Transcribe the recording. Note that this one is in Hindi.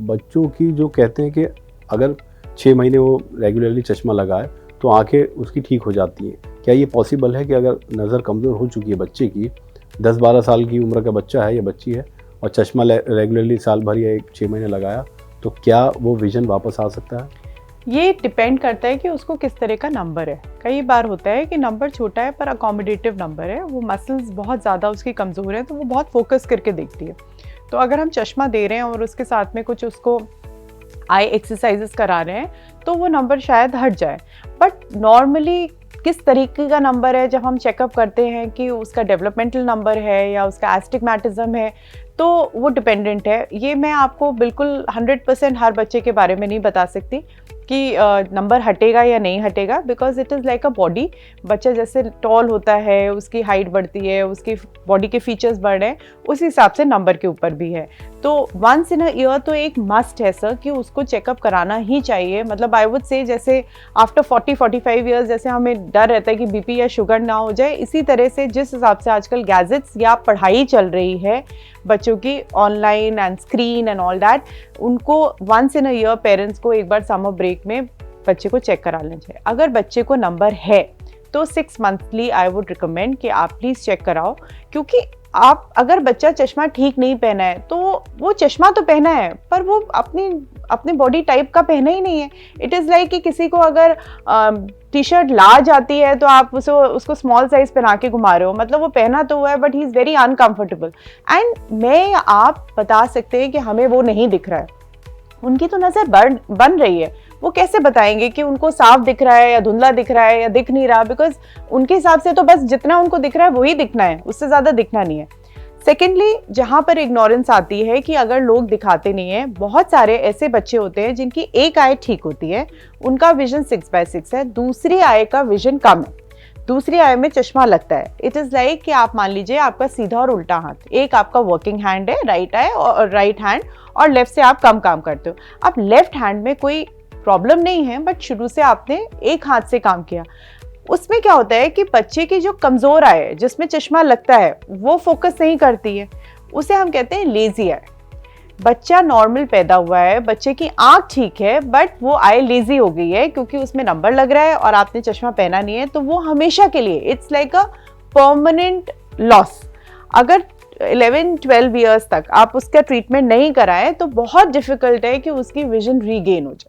बच्चों की जो कहते हैं कि अगर 6 महीने वो रेगुलरली चश्मा लगाए तो आंखें उसकी ठीक हो जाती हैं। क्या ये पॉसिबल है कि अगर नज़र कमज़ोर हो चुकी है बच्चे की, 10-12 साल की उम्र का बच्चा है या बच्ची है और चश्मा रेगुलरली साल भर या 6 महीने लगाया, तो क्या वो विज़न वापस आ सकता है? ये डिपेंड करता है कि उसको किस तरह का नंबर है। कई बार होता है कि नंबर छोटा है पर अकोमोडेटिव नंबर है, वो मसल्स बहुत ज़्यादा उसकी कमज़ोर हैं तो वो बहुत फोकस करके देखती है। तो अगर हम चश्मा दे रहे हैं और उसके साथ में कुछ उसको आई एक्सरसाइजेस करा रहे हैं तो वो नंबर शायद हट जाए। बट नॉर्मली किस तरीके का नंबर है, जब हम चेकअप करते हैं कि उसका डेवलपमेंटल नंबर है या उसका एस्टिग्मेटिज्म है, तो वो डिपेंडेंट है। ये मैं आपको बिल्कुल 100% हर बच्चे के बारे में नहीं बता सकती कि नंबर हटेगा या नहीं हटेगा, because it is like a body. बच्चा जैसे टॉल होता है, उसकी हाइट बढ़ती है, उसकी बॉडी के फीचर्स बढ़ रहे हैं, उस हिसाब से नंबर के ऊपर भी है। तो वंस इन अ ईयर तो एक मस्ट है सर कि उसको चेकअप कराना ही चाहिए। मतलब आई वुड से जैसे आफ्टर 40-45 ईयर्स जैसे हमें डर रहता है कि बीपी या शुगर ना हो जाए, इसी तरह से जिस हिसाब से आजकल गैजेट्स या पढ़ाई चल रही है बच्चों की online and screen and all that, उनको once in a year parents को एक बार समर ब्रेक में बच्चे को चेक करा लेना चाहिए। अगर बच्चे को नंबर है तो 6 मंथली आई वुड रिकमेंड कि आप प्लीज़ चेक कराओ, क्योंकि आप अगर बच्चा चश्मा ठीक नहीं पहना है तो वो चश्मा तो पहना है पर वो अपनी बॉडी टाइप का पहना ही नहीं है। इट इज़ लाइक कि किसी को अगर टी शर्ट लार्ज आती है तो आप उसको स्मॉल साइज पहना के घुमा रहे हो, मतलब वो पहना तो हुआ है but he is very uncomfortable. And मैं आप बता सकते हैं कि हमें वो नहीं दिख रहा है, उनकी तो नज़र बन रही है, वो कैसे बताएंगे कि उनको साफ दिख रहा है या धुंधला दिख रहा है या दिख नहीं रहा, बिकॉज उनके हिसाब से तो बस जितना उनको दिख रहा है वही दिखना है, उससे ज़्यादा दिखना नहीं है। सेकेंडली, जहाँ पर इग्नोरेंस आती है कि अगर लोग दिखाते नहीं है, बहुत सारे ऐसे बच्चे होते हैं जिनकी एक आई ठीक होती है, उनका विजन 6/6 है, दूसरी आई का विजन कम है, दूसरी आई में चश्मा लगता है। इट इज़ लाइक कि आप मान लीजिए आपका सीधा और उल्टा हाथ, एक आपका वर्किंग हैंड है राइट आई और राइट हैंड, और लेफ्ट से आप कम काम करते हो। अब लेफ्ट हैंड में कोई प्रॉब्लम नहीं है बट शुरू से आपने एक हाथ से काम किया, उसमें क्या होता है कि बच्चे की जो कमज़ोर आई है जिसमें चश्मा लगता है वो फोकस नहीं करती है, उसे हम कहते हैं लेजी आई। बच्चा नॉर्मल पैदा हुआ है, बच्चे की आंख ठीक है बट वो आई लेजी हो गई है क्योंकि उसमें नंबर लग रहा है और आपने चश्मा पहना नहीं है, तो वो हमेशा के लिए it's like a permanent loss. अगर 11-12 ईयर्स तक आप उसका ट्रीटमेंट नहीं कराएं तो बहुत डिफिकल्ट है कि उसकी विजन रीगेन हो जाए।